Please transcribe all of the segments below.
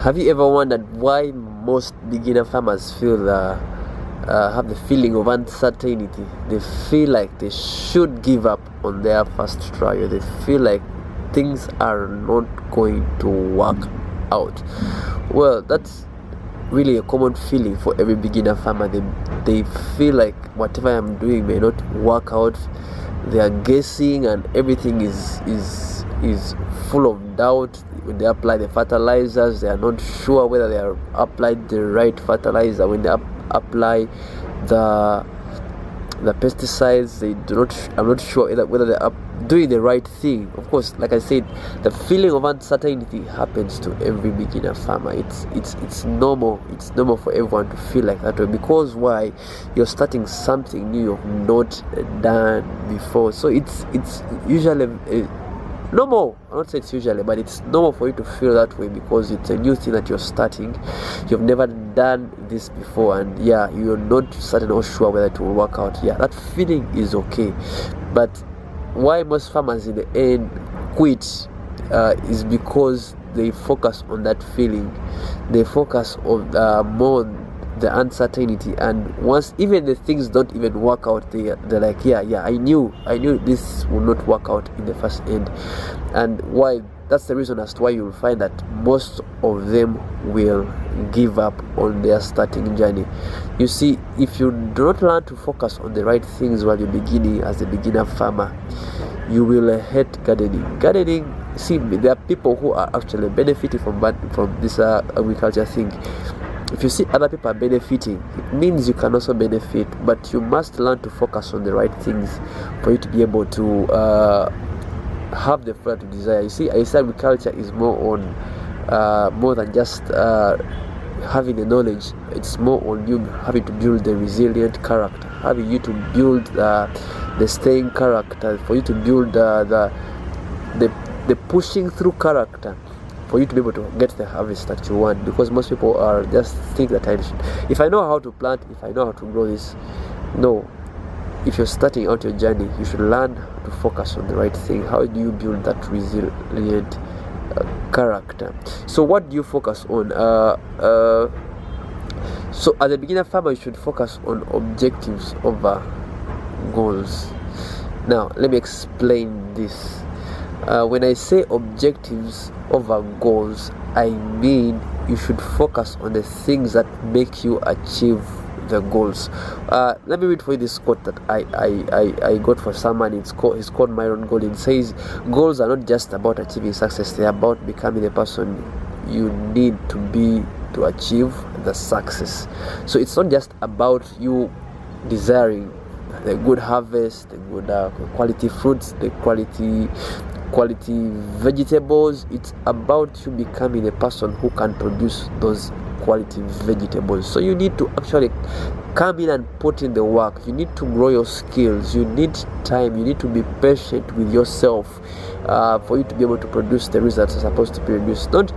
Have you ever wondered why most beginner farmers have the feeling of uncertainty? They feel like they should give up on their first trial. They feel like things are not going to work out. Well, that's really a common feeling for every beginner farmer. They feel like whatever I'm doing may not work out. They are guessing, and everything is full of doubt. When they apply the fertilizers, they are not sure whether they are applied the right fertilizer. When they apply the pesticides, I'm not sure whether they are doing the right thing. Of course, like I said, the feeling of uncertainty happens to every beginner farmer. It's normal. It's normal for everyone to feel like that way, because why? You're starting something new you've not done before. So it's usually normal. I don't say it's usually, but it's normal for you to feel that way, because it's a new thing that you're starting. You've never done this before, and you're not certain or sure whether it will work out. That feeling is okay. But why most farmers in the end quit is because they focus on that feeling. They focus on more the uncertainty, and once even the things don't even work out, they're like, I knew this will not work out in the first end. And why? That's the reason as to why you'll find that most of them will give up on their starting journey. You see, if you do not learn to focus on the right things while you're beginning as a beginner farmer, you will hate gardening. See, there are people who are actually benefiting from this agriculture thing. If you see other people are benefiting, it means you can also benefit, but you must learn to focus on the right things for you to be able to have the fruit you desire. You see, I say agriculture is more than just having the knowledge. It's more on you having to build the resilient character, having you to build the staying character, for you to build the pushing through character, for you to be able to get the harvest that you want. Because most people are just think that if I know how to plant, if I know how to grow this. No. If you're starting out your journey, you should learn to focus on the right thing. How do you build that resilient character? So what do you focus on? So as a beginner farmer, you should focus on objectives over goals. Now, let me explain this. When I say objectives over goals, I mean you should focus on the things that make you achieve the goals. Let me read for you this quote that I got for someone. He's called Myron Golden. It says, goals are not just about achieving success, they're about becoming the person you need to be to achieve the success. So it's not just about you desiring the good harvest, the good quality fruits, the quality vegetables. It's about you becoming a person who can produce those quality vegetables. So you need to actually come in and put in the work. You need to grow your skills. You need time. You need to be patient with yourself for you to be able to produce the results you're supposed to produce. Don't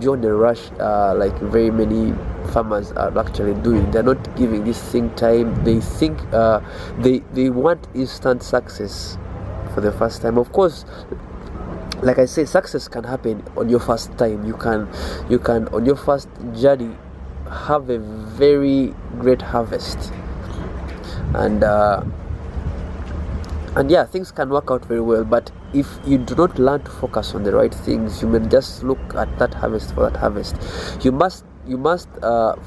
be on the rush like very many farmers are actually doing. They're not giving this thing time. They think they want instant success for the first time. Of course, like I say, success can happen on your first time. You can on your first journey have a very great harvest, and things can work out very well. But if you do not learn to focus on the right things, you may just look at that harvest for that harvest. You must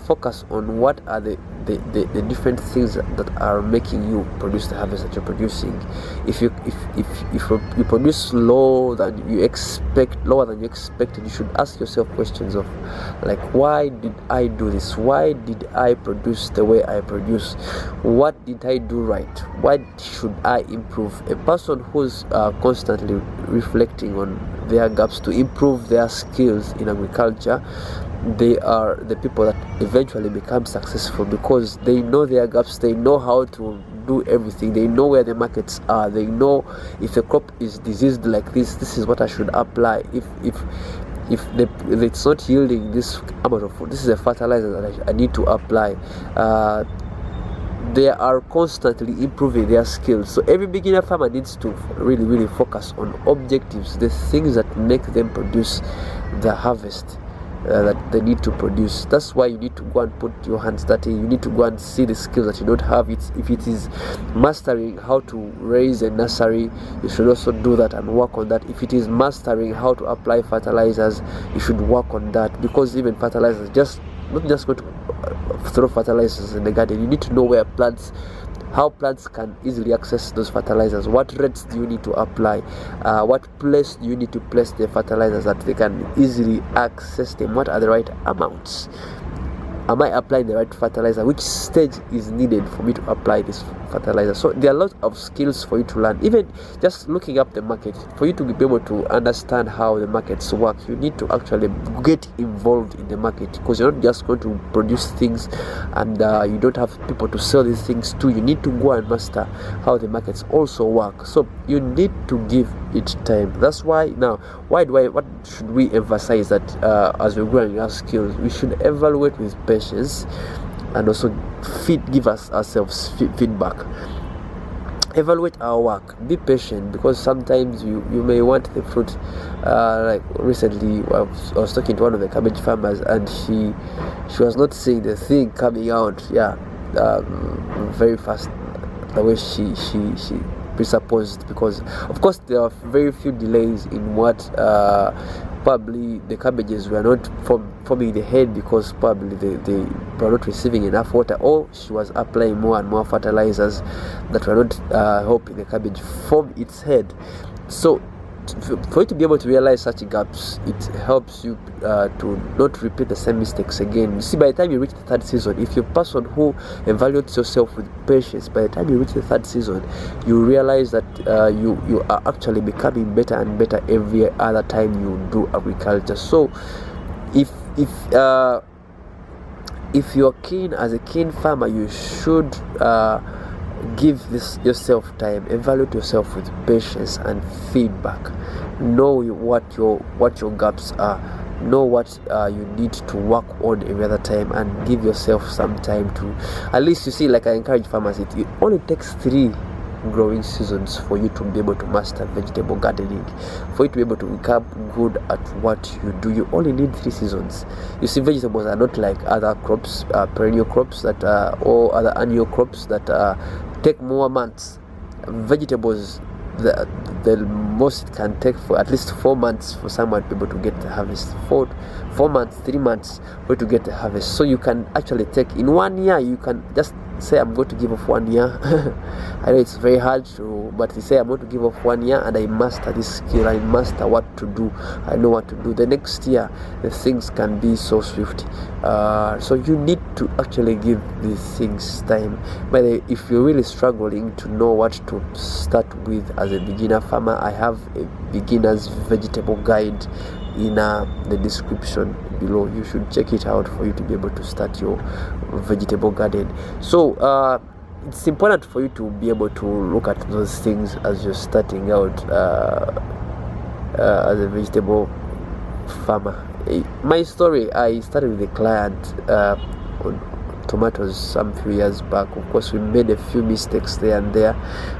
focus on what are the different things that are making you produce the harvest that you're producing. If you produce lower than you expected, you should ask yourself questions of like, why did I do this? Why did I produce the way I produce? What did I do right? What should I improve? A person who's constantly reflecting on their gaps to improve their skills in agriculture, they are the people that eventually become successful, because they know their gaps. They know how to do everything. They know where the markets are. They know if the crop is diseased like this is what I should apply. If it's not yielding this amount of food, this is a fertilizer that I need to apply. they are constantly improving their skills. So every beginner farmer needs to really focus on objectives, the things that make them produce the harvest that they need to produce. That's why you need to go and put your hands dirty. You need to go and see the skills that you don't have. If it is mastering how to raise a nursery, you should also do that and work on that. If it is mastering how to apply fertilizers, you should work on that, because even fertilizers, not just going to throw fertilizers in the garden. You need to know how plants can easily access those fertilizers. What rates do you need to apply? What place do you need to place the fertilizers that they can easily access them? What are the right amounts? Am I applying the right fertilizer? Which stage is needed for me to apply this fertilizer? So there are a lot of skills for you to learn. Even just looking up the market, for you to be able to understand how the markets work, you need to actually get involved in the market, because you're not just going to produce things and you don't have people to sell these things to. You need to go and master how the markets also work. So you need to give it time. That's why now, what should we emphasize? That as we're growing our skills, we should evaluate with patience and also give ourselves feedback. Evaluate our work, be patient, because sometimes you may want the fruit. Like recently I was talking to one of the cabbage farmers, and she was not seeing the thing coming out very fast the way she presupposed, because of course there are very few delays in what probably the cabbages were not forming the head, because probably they were not receiving enough water, or she was applying more and more fertilizers that were not helping the cabbage form its head. So for you to be able to realize such gaps, it helps you to not repeat the same mistakes again. You see, by the time you reach the third season, if you're a person who evaluates yourself with patience, by the time you reach the third season, you realize that you are actually becoming better and better every other time you do agriculture. So if you're keen, as a keen farmer, you should give yourself time, evaluate yourself with patience and feedback. Know what your gaps are, know what you need to work on every other time, and give yourself some time to, at least, you see, like I encourage farmers, it only takes 3 growing seasons for you to be able to master vegetable gardening, for you to be able to become good at what you do. You only need 3 seasons. You see, vegetables are not like other crops, perennial crops that or other annual crops that take more months. Vegetables, the most can take for at least 4 months for someone to be able to get the harvest. 4 months, 3 months for you to get the harvest. So you can actually take, in 1 year, you can just say, I'm going to give off 1 year. I know it's very hard to, but you say, I'm going to give off 1 year and I master this skill, I master what to do, I know what to do. The next year, the things can be so swift. So you need to actually give these things time. But if you're really struggling to know what to start with as a beginner farmer, I have a beginner's vegetable guide in the description below. You should check it out for you to be able to start your vegetable garden. So it's important for you to be able to look at those things as you're starting out as a vegetable farmer. My story, I started with a client on tomatoes some few years back. Of course, we made a few mistakes there and there.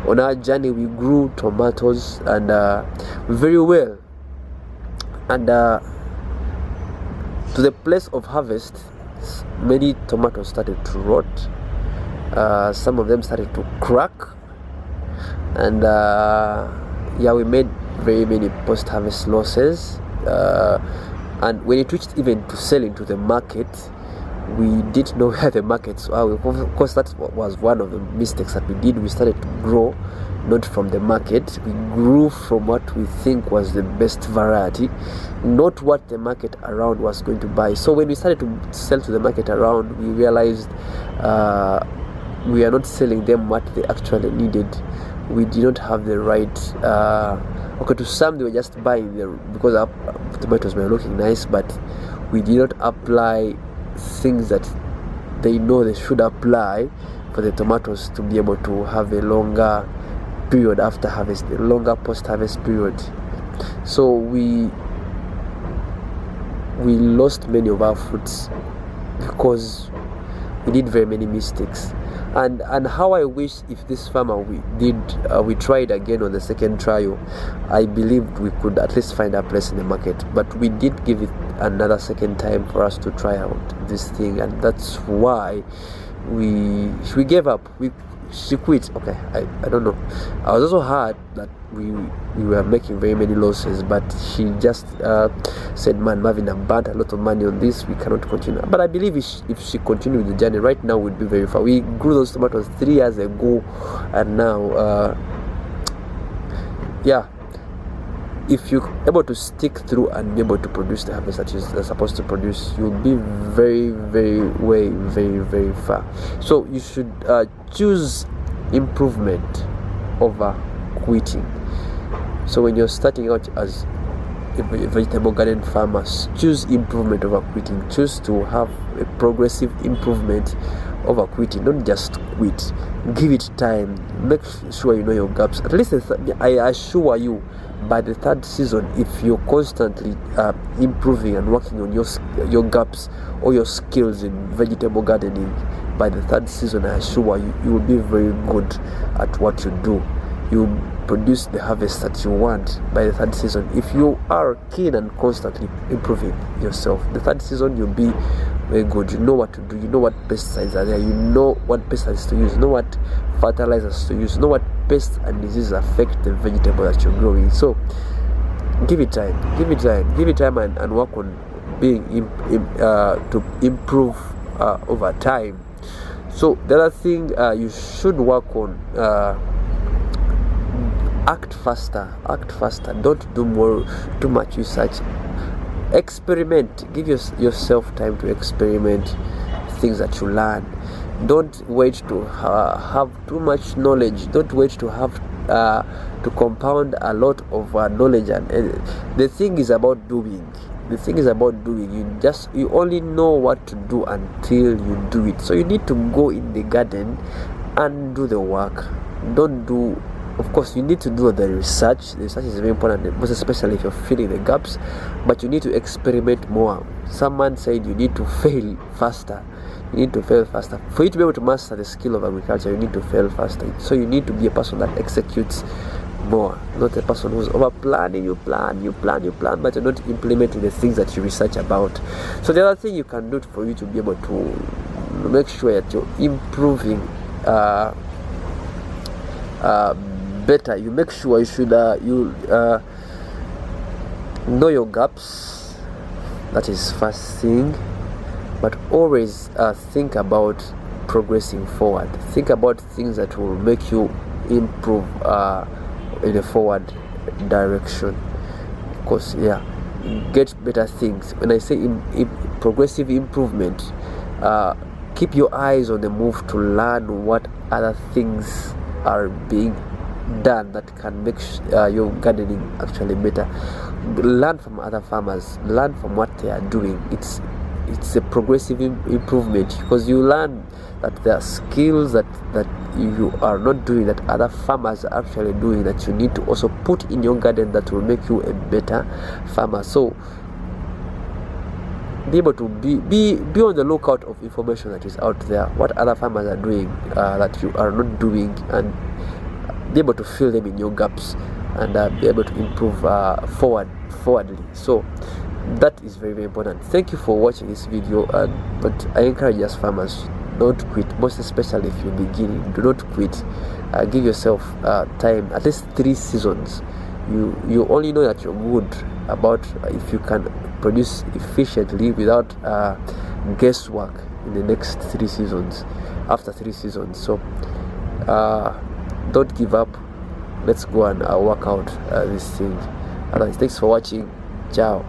On our journey, we grew tomatoes and very well, and to the place of harvest, many tomatoes started to rot. Some of them started to crack, and we made very many post-harvest losses. And when it reached even to selling to the market, we didn't know where the markets are. Of course, that was one of the mistakes that we did. We started to grow not from the market. We grew from what we think was the best variety, not what the market around was going to buy. So when we started to sell to the market around, we realized we are not selling them what they actually needed. We did not have the right to some they were just buying because our tomatoes were looking nice, but we did not apply things that they know they should apply for the tomatoes to be able to have a longer period after harvest, a longer post-harvest period. So we lost many of our fruits because we did very many mistakes. And how I wish if this farmer we tried again on the second trial, I believed we could at least find a place in the market. But we did give it another second time for us to try out this thing, and that's why we gave up. She quit. Okay, I don't know. I was also hurt that we were making very many losses, but she just said, man, Marvin, I've burnt a lot of money on this, we cannot continue. But I believe if she continued with the journey, right now we'd be very far. We grew those tomatoes 3 years ago, and now yeah, if you're able to stick through and be able to produce the harvest that you're supposed to produce, you'll be very, very, very, very far. So you should choose improvement over quitting. So when you're starting out as a vegetable garden farmer, choose improvement over quitting. Choose to have a progressive improvement over quitting. Don't just quit. Give it time. Make sure you know your gaps. At least I assure you, by the 3rd season, if you're constantly improving and working on your gaps or your skills in vegetable gardening, by the 3rd season, I assure you, you will be very good at what you do. You produce the harvest that you want by the 3rd season. If you are keen and constantly improving yourself, the 3rd season you'll be very good. You know what to do. You know what pesticides are there. You know what pesticides to use. You know what fertilizers to use. You know what pests and diseases affect the vegetable that you're growing. So give it time. Give it time. Give it time and work on being to improve over time. So the other thing you should work on, act faster. Don't do too much research. Experiment. Give yourself time to experiment things that you learn. Don't wait to have too much knowledge. Don't wait to have to compound a lot of knowledge. And the thing is about doing. You only know what to do until you do it. So you need to go in the garden and do the work. Of course, you need to do the research. The research is very important, most especially if you're filling the gaps. But you need to experiment more. Someone said you need to fail faster. For you to be able to master the skill of agriculture, you need to fail faster. So you need to be a person that executes more, not a person who's over planning. You plan, but you're not implementing the things that you research about. So the other thing you can do for you to be able to make sure that you're improving better, you make sure you should know your gaps. That is first thing. But always think about progressing forward. Think about things that will make you improve in a forward direction. Of course, yeah, get better things. When I say progressive improvement, keep your eyes on the move to learn what other things are being done that can make your gardening actually better. Learn from other farmers. Learn from what they are doing. It's a progressive improvement, because you learn that there are skills that you are not doing that other farmers are actually doing, that you need to also put in your garden, that will make you a better farmer. So be able to be on the lookout of information that is out there, what other farmers are doing that you are not doing, and be able to fill them in your gaps, and be able to improve forwardly. So that is very, very important. Thank you for watching this video, but I encourage us farmers, don't quit, most especially if you're beginning. Do not quit. Give yourself time, at least 3 seasons. You only know that you're good about if you can produce efficiently without guesswork in the next 3 seasons, after 3 seasons. So don't give up. Let's go and work out this thing. Otherwise, thanks for watching. Ciao.